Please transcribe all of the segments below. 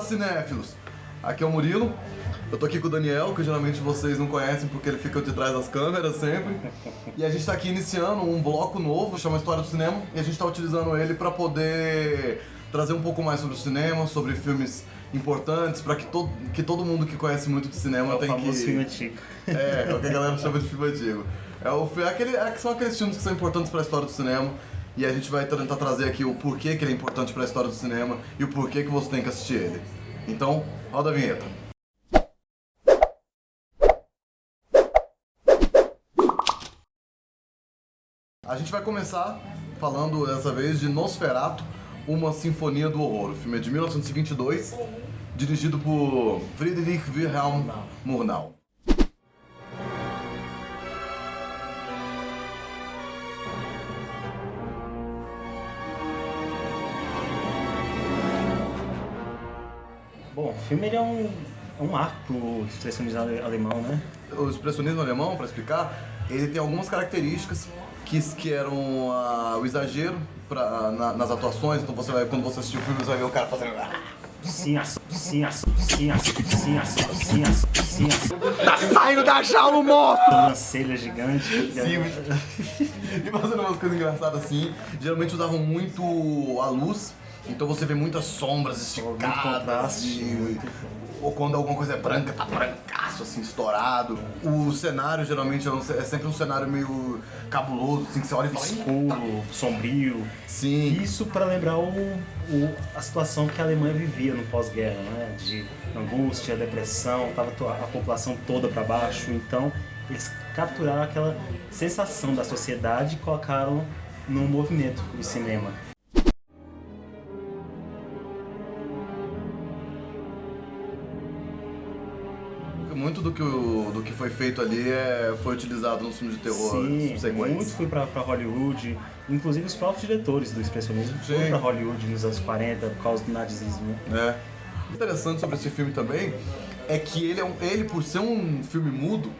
cinéfilos! Aqui é o Murilo, eu tô aqui com o Daniel, que geralmente vocês não conhecem porque ele fica de trás das câmeras sempre. E a gente tá aqui iniciando um bloco novo, chama História do Cinema, e a gente tá utilizando ele pra poder trazer um pouco mais sobre o cinema, sobre filmes importantes, pra que todo mundo que conhece muito de cinema tem que... É o famoso filme antigo. É o que a galera chama de filme antigo. São aqueles filmes que são importantes pra história do cinema. E a gente vai tentar trazer aqui o porquê que ele é importante pra história do cinema e o porquê que você tem que assistir ele. Então, roda a vinheta. A gente vai começar falando dessa vez de Nosferatu, uma Sinfonia do Horror. O filme é de 1922, dirigido por Friedrich Wilhelm Murnau. Bom, o filme ele é um marco pro expressionismo alemão, né? O expressionismo alemão, para explicar, ele tem algumas características que eram o exagero nas atuações. Então quando você assistir o filme, você vai ver o cara fazendo... Tá saindo da jaula o monstro! Sobrancelha gigante. Sim, e fazendo umas coisas engraçadas assim. Geralmente usavam muito a luz. Então você vê muitas sombras esticadas ou quando alguma coisa é branca, tá brancaço, assim, estourado. O cenário geralmente é sempre um cenário meio cabuloso, assim, que você olha e fala... Escuro, sombrio. Sim. Isso para lembrar a situação que a Alemanha vivia no pós-guerra, né? De angústia, depressão, tava a população toda para baixo. Então eles capturaram aquela sensação da sociedade e colocaram no movimento do cinema. Muito do que foi feito ali foi utilizado nos filmes de terror subsequentes. Muito foi pra Hollywood, inclusive os próprios diretores do expressionismo foram pra Hollywood nos anos 40 por causa do nazismo. O interessante sobre esse filme também é que ele por ser um filme mudo,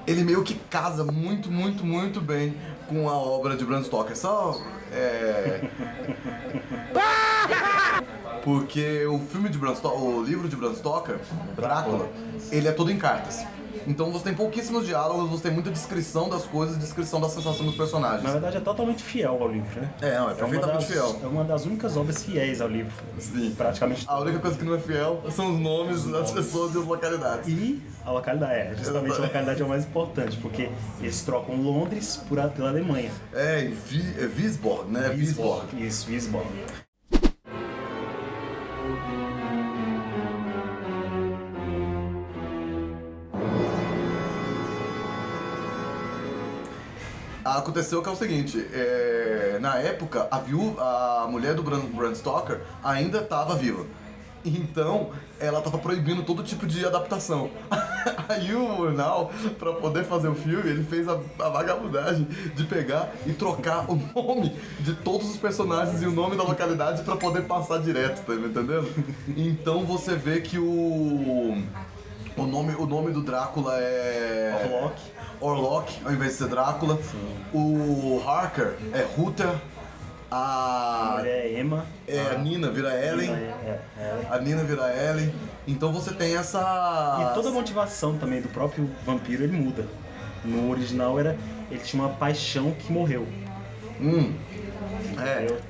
ele meio que casa muito, muito, muito bem com a obra de Bram Stoker. Porque o livro de Bram Stoker, Drácula, ele é todo em cartas. Então você tem pouquíssimos diálogos, você tem muita descrição das coisas, descrição da sensação dos personagens. Na verdade é totalmente fiel ao livro, né? É perfeitamente fiel. É uma das únicas obras fiéis ao livro. Sim. Praticamente. A única coisa que não é fiel são os nomes das pessoas e as localidades. E a localidade, justamente a localidade é o mais importante, porque eles trocam Londres pela Alemanha. Wiesborg, né? Wiesborg. Isso, Wiesborg. Aconteceu que é o seguinte, na época a mulher do Bram Stoker ainda estava viva. Então, ela estava proibindo todo tipo de adaptação. Aí o Murnau, para poder fazer o filme, ele fez a vagabundagem de pegar e trocar o nome de todos os personagens e o nome da localidade para poder passar direto, tá me entendendo? Então você vê que o nome do Drácula é... Orlok, ao invés de ser Drácula. Sim. O Harker é Ruther. A mulher é Emma. A Nina vira Ellen. A Nina vira Ellen. Então você tem essa... E toda a motivação também do próprio vampiro, ele muda. No original ele tinha uma paixão que morreu.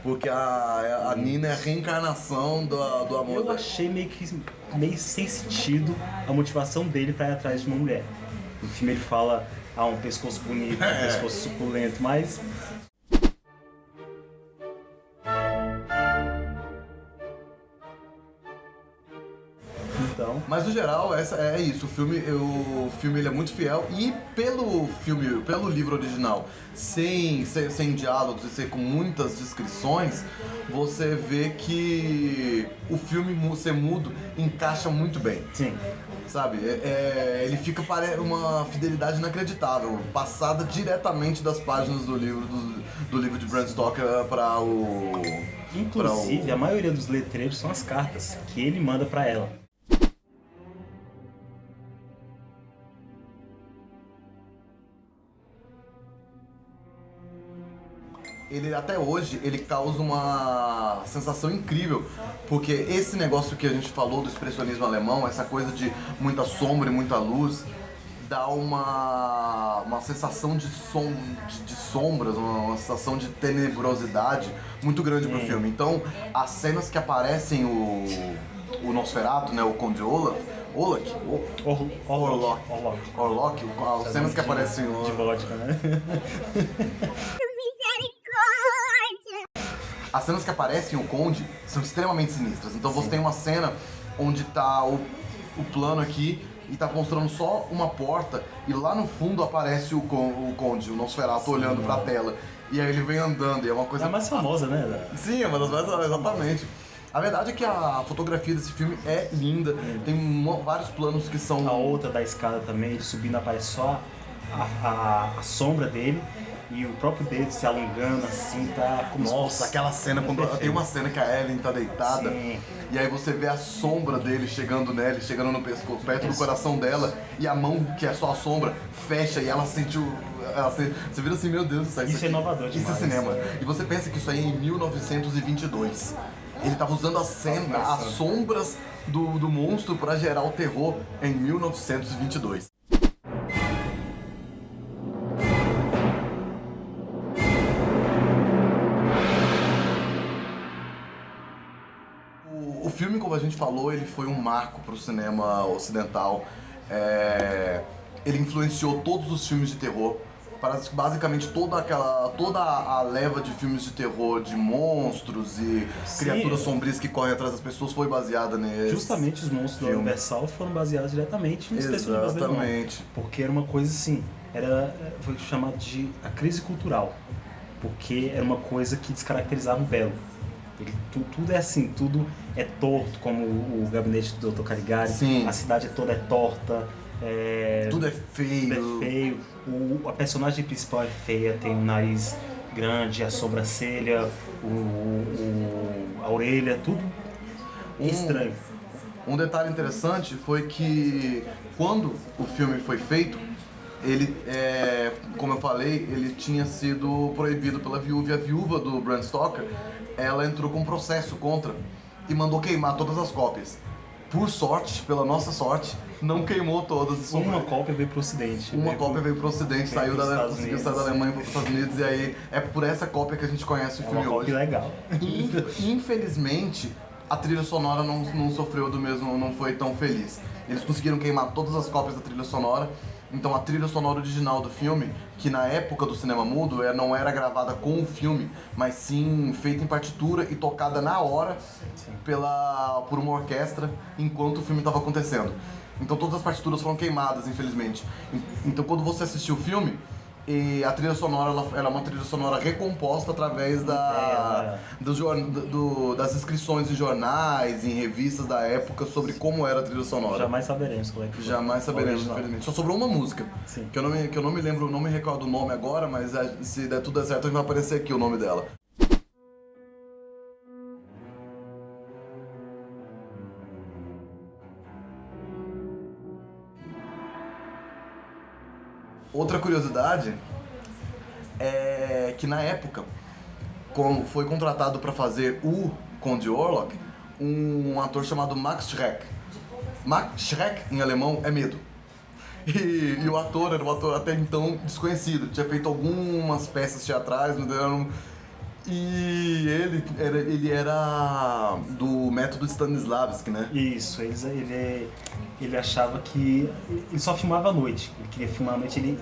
Porque a Nina é a reencarnação do amor. Eu achei meio sem sentido a motivação dele pra ir atrás de uma mulher. No filme ele fala, um pescoço bonito, um pescoço suculento, mas... Então... Mas no geral, é isso. O filme ele é muito fiel e pelo livro original, sem diálogos e ser com muitas descrições, você vê que o filme ser mudo encaixa muito bem. Sim. Sabe? Ele fica uma fidelidade inacreditável, passada diretamente das páginas do livro de Bram Stoker para o... Inclusive, a maioria dos letreiros são as cartas que ele manda para ela. ele até hoje, ele causa uma sensação incrível, porque esse negócio que a gente falou do expressionismo alemão, essa coisa de muita sombra e muita luz, dá uma sensação de sombras, uma sensação de tenebrosidade muito grande pro filme. Então, as cenas que aparecem o Nosferatu, né, o Conde Orlok, as cenas que aparecem de vodka, né? As cenas que aparecem o Conde são extremamente sinistras. Então você tem uma cena onde tá o plano aqui e tá mostrando só uma porta e lá no fundo aparece o Conde, o Nosferatu, olhando pra tela. E aí ele vem andando e é uma coisa... É a mais famosa, né? Sim, é uma das mais... Exatamente. A verdade é que a fotografia desse filme é linda, tem vários planos que são... A outra da escada também, ele subindo, aparece só a sombra dele e o próprio dedo se alongando assim, tá... Como Nossa, aquela cena, tem uma cena que a Ellen tá deitada. Sim. E aí você vê a sombra dele chegando nela, chegando no pescoço, perto do coração dela, e a mão, que é só a sombra, fecha e ela sente você vira assim, meu Deus do céu, Isso é inovador demais. Isso é cinema. E você pensa que isso aí é em 1922. Ele tava usando as sombras do monstro pra gerar o terror em 1922. O filme, como a gente falou, ele foi um marco pro cinema ocidental. Ele influenciou todos os filmes de terror. Basicamente toda a leva de filmes de terror, de monstros e criaturas sombrias que correm atrás das pessoas foi baseada nele. Justamente os monstros da Universal foram baseados diretamente no expressionismo alemão. Exatamente. Porque era uma coisa assim, foi chamado de a crise cultural. Porque era uma coisa que descaracterizava o belo. Tudo é assim, tudo é torto, como o gabinete do Dr. Caligari. Sim. A cidade toda é torta. Tudo é feio. Tudo é feio. A personagem principal é feia, tem um nariz grande, a sobrancelha, a orelha, tudo estranho. Um detalhe interessante foi que quando o filme foi feito, ele, como eu falei, ele tinha sido proibido pela viúva, e a viúva do Bram Stoker, ela entrou com um processo contra e mandou queimar todas as cópias. Por sorte, pela nossa sorte, não queimou todas. Uma cópia veio pro Ocidente. Uma cópia veio pro Ocidente, conseguiu sair da Alemanha para os Estados Unidos, e aí é por essa cópia que a gente conhece o filme hoje. É uma cópia legal. Infelizmente, a trilha sonora não sofreu do mesmo, não foi tão feliz. Eles conseguiram queimar todas as cópias da trilha sonora. Então a trilha sonora original do filme, que na época do cinema mudo não era gravada com o filme, mas sim feita em partitura e tocada na hora por uma orquestra enquanto o filme estava acontecendo. Então todas as partituras foram queimadas, infelizmente. Então quando você assistiu o filme, a trilha sonora ela é uma trilha sonora recomposta através das inscrições em jornais, em revistas da época sobre como era a trilha sonora. Jamais saberemos qual é que foi. Jamais saberemos, infelizmente. Só sobrou uma música, Sim. que eu não me lembro, não me recordo o nome agora, mas se der tudo certo vai aparecer aqui o nome dela. Outra curiosidade é que na época, como foi contratado para fazer o Conde Orlok, um ator chamado Max Schreck. Max Schreck, em alemão, é medo. E o ator era um ator até então desconhecido, tinha feito algumas peças teatrais, e ele era do método Stanislavski, né? Isso, ele achava que ele só filmava à noite, ele queria filmar à noite, ele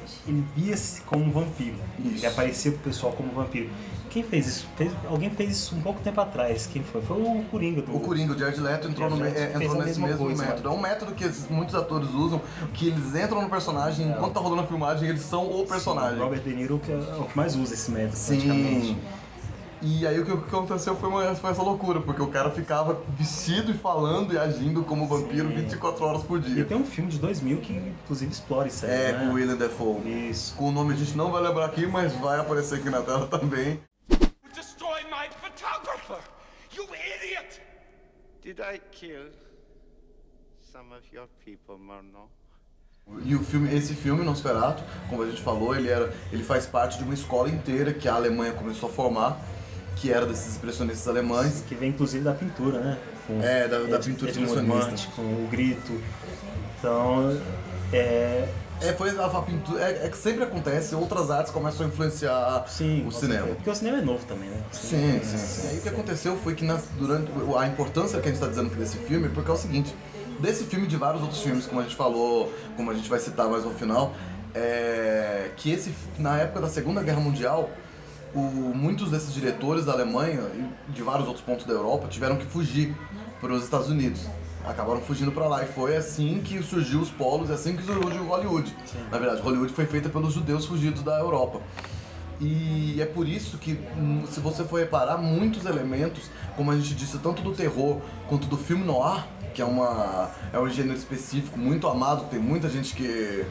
via-se como um vampiro, Isso. Ele aparecia pro pessoal como um vampiro. Quem fez isso? Alguém fez isso um pouco tempo atrás, quem foi? Foi o Coringa. O Coringa, o Jared Leto, entrou nesse mesmo método. É um método que muitos atores usam, que eles entram no personagem, enquanto tá rolando a filmagem, eles são o personagem. Sim, Robert De Niro é o que mais usa esse método, Sim. praticamente. E aí o que aconteceu foi essa loucura, porque o cara ficava vestido e falando e agindo como vampiro 24 horas por dia. E tem um filme de 2000 que inclusive explora isso aí, né? Com o Willem Dafoe. Isso. Com o nome a gente não vai lembrar aqui, mas vai aparecer aqui na tela também. You destroyed my photographer! You idiot! Did I kill some of your people, Murnau? E esse filme, Nosferatu, como a gente falou, ele faz parte de uma escola inteira que a Alemanha começou a formar, que era desses expressionistas alemães. Que vem inclusive da pintura, né? Da pintura expressionista. Com o grito. Então, foi a pintura. É que sempre acontece, outras artes começam a influenciar o cinema. Porque o cinema é novo também, né? Sim. Aí o que aconteceu foi que durante a importância que a gente está dizendo desse filme, porque é o seguinte, desse filme e de vários outros filmes, como a gente falou, como a gente vai citar mais no final, que na época da Segunda Guerra Mundial, muitos desses diretores da Alemanha e de vários outros pontos da Europa tiveram que fugir para os Estados Unidos. Acabaram fugindo para lá e foi assim que surgiu os polos, é assim que surgiu Hollywood. Sim. Na verdade, Hollywood foi feita pelos judeus fugidos da Europa. E é por isso que, se você for reparar, muitos elementos, como a gente disse, tanto do terror quanto do filme noir, que é um gênero específico muito amado, tem muita gente que...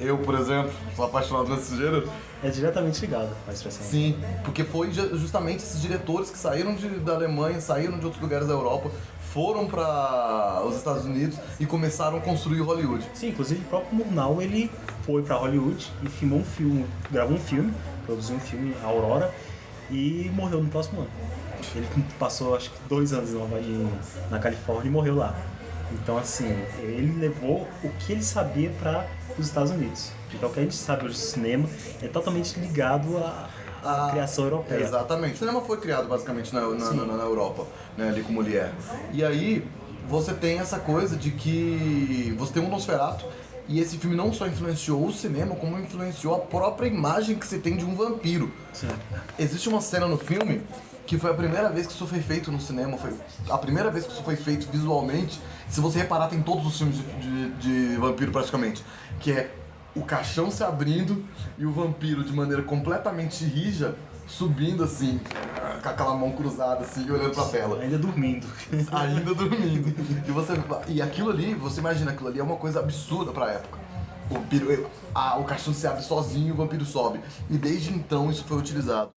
Eu, por exemplo, sou apaixonado nesse gênero. É diretamente ligado à expressão. Sim, porque foi justamente esses diretores que saíram da Alemanha, saíram de outros lugares da Europa, foram para os Estados Unidos e começaram a construir Hollywood. Sim, inclusive o próprio Murnau, ele foi para Hollywood e filmou um filme, gravou um filme, produziu um filme, Aurora, e morreu no próximo ano. Ele passou acho que 2 anos na Califórnia e morreu lá. Então, assim, ele levou o que ele sabia para os Estados Unidos. Então, o que a gente sabe hoje do cinema é totalmente ligado à criação europeia. Exatamente. O cinema foi criado basicamente na Europa, né, ali com Molière. E aí, você tem essa coisa de que você tem um Nosferatu, e esse filme não só influenciou o cinema, como influenciou a própria imagem que se tem de um vampiro. Sim. Existe uma cena no filme que foi a primeira vez que isso foi feito no cinema, foi a primeira vez que isso foi feito visualmente. Se você reparar, tem todos os filmes de vampiro praticamente, que é o caixão se abrindo e o vampiro de maneira completamente rija subindo assim, com aquela mão cruzada assim e olhando pra tela. Ainda dormindo. E aquilo ali, você imagina, aquilo ali é uma coisa absurda pra época. O caixão se abre sozinho e o vampiro sobe. E desde então isso foi utilizado.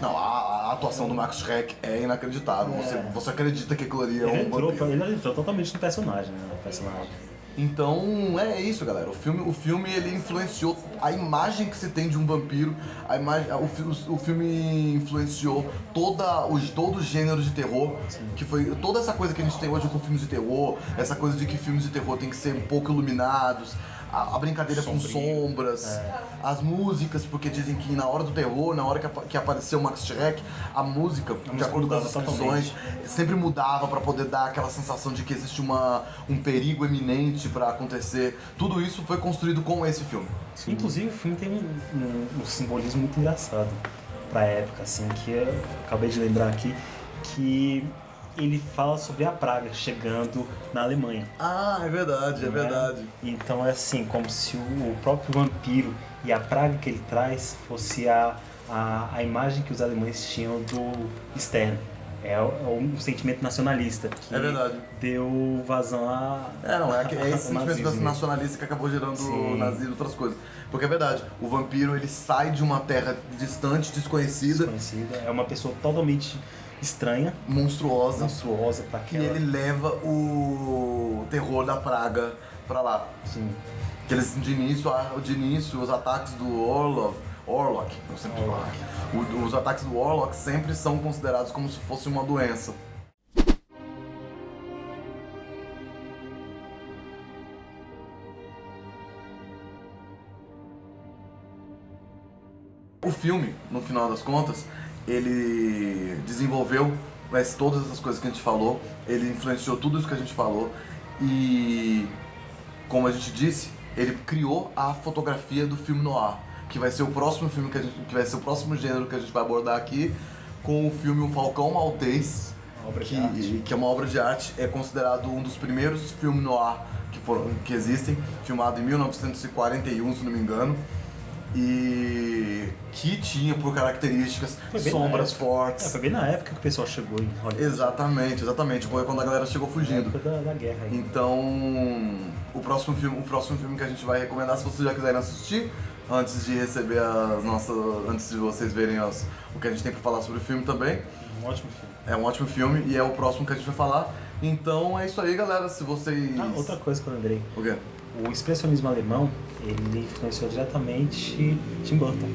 Não, a atuação do Max Schreck é inacreditável. Você acredita que aquilo ali é Ele entrou totalmente no personagem, né? Então é isso, galera. O filme ele influenciou a imagem que se tem de um vampiro. O filme influenciou todo o gênero de terror. Sim. Que foi toda essa coisa que a gente tem hoje com filmes de terror, essa coisa de que filmes de terror tem que ser um pouco iluminados. A brincadeira com sombras, as músicas, porque dizem que na hora do terror, na hora que apareceu o Max Schreck, a música, de acordo com as descrições, sempre mudava para poder dar aquela sensação de que existe um perigo eminente para acontecer. Tudo isso foi construído com esse filme. Sim. Inclusive o filme tem um simbolismo muito engraçado pra época, assim, que eu acabei de lembrar aqui, que ele fala sobre a praga chegando na Alemanha. Ah, é verdade, é verdade. Então é assim, como se o próprio vampiro e a praga que ele traz fosse a imagem que os alemães tinham do externo. É um sentimento nacionalista que deu vazão esse sentimento nacionalista que acabou gerando o nazismo e outras coisas. Porque é verdade, o vampiro ele sai de uma terra distante, desconhecida. É uma pessoa totalmente estranha, monstruosa pra aquela... E ele leva o terror da praga pra lá. Sim. Que eles, de início, os ataques do Orlok, eu sempre falo. Os ataques do Orlok sempre são considerados como se fosse uma doença. O filme, no final das contas, ele desenvolveu todas essas coisas que a gente falou, ele influenciou tudo isso que a gente falou e, como a gente disse, ele criou a fotografia do filme noir, que vai ser o próximo filme que vai ser o próximo gênero que a gente vai abordar aqui, com o filme O Falcão Maltês, que é uma obra de arte, é considerado um dos primeiros filmes noir que existem, filmado em 1941, se não me engano. E que tinha por características sombras fortes. Foi bem na época que o pessoal chegou em Hollywood. Exatamente. Foi quando a galera chegou fugindo. Na época da guerra aí. Então, o próximo filme que a gente vai recomendar, se vocês já quiserem assistir, antes de receber as nossas. Antes de vocês verem o que a gente tem pra falar sobre o filme também. Um ótimo filme. É um ótimo filme e é o próximo que a gente vai falar. Então é isso aí, galera. Se vocês. Outra coisa que eu lembrei. O quê? O expressionismo alemão, ele influenciou diretamente Tim Burton.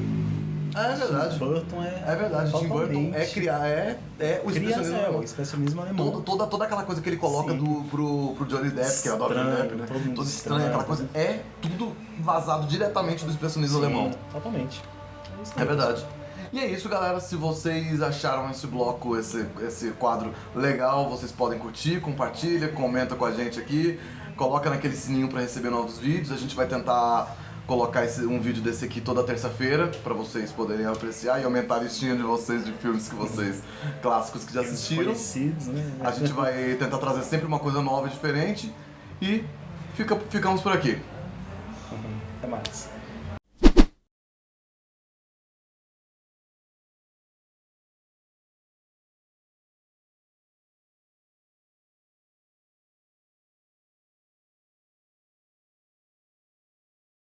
É verdade. Tim Burton É verdade, Tim Burton é criar. É o expressionismo o alemão. expressionismo alemão. Toda aquela coisa que ele coloca pro Johnny Depp, que eu adoro Johnny Depp, né? Todo mundo Todo estranho, aquela coisa. É tudo vazado diretamente do expressionismo alemão. Totalmente. isso É verdade. E é isso, galera. Se vocês acharam esse bloco, esse quadro legal, vocês podem curtir, compartilha, comenta com a gente aqui, coloca naquele sininho pra receber novos vídeos. A gente vai tentar colocar um vídeo desse aqui toda terça-feira pra vocês poderem apreciar e aumentar a listinha de vocês de filmes que vocês clássicos que já assistiram. Conhecidos, né? A gente vai tentar trazer sempre uma coisa nova e diferente e ficamos por aqui. Até mais.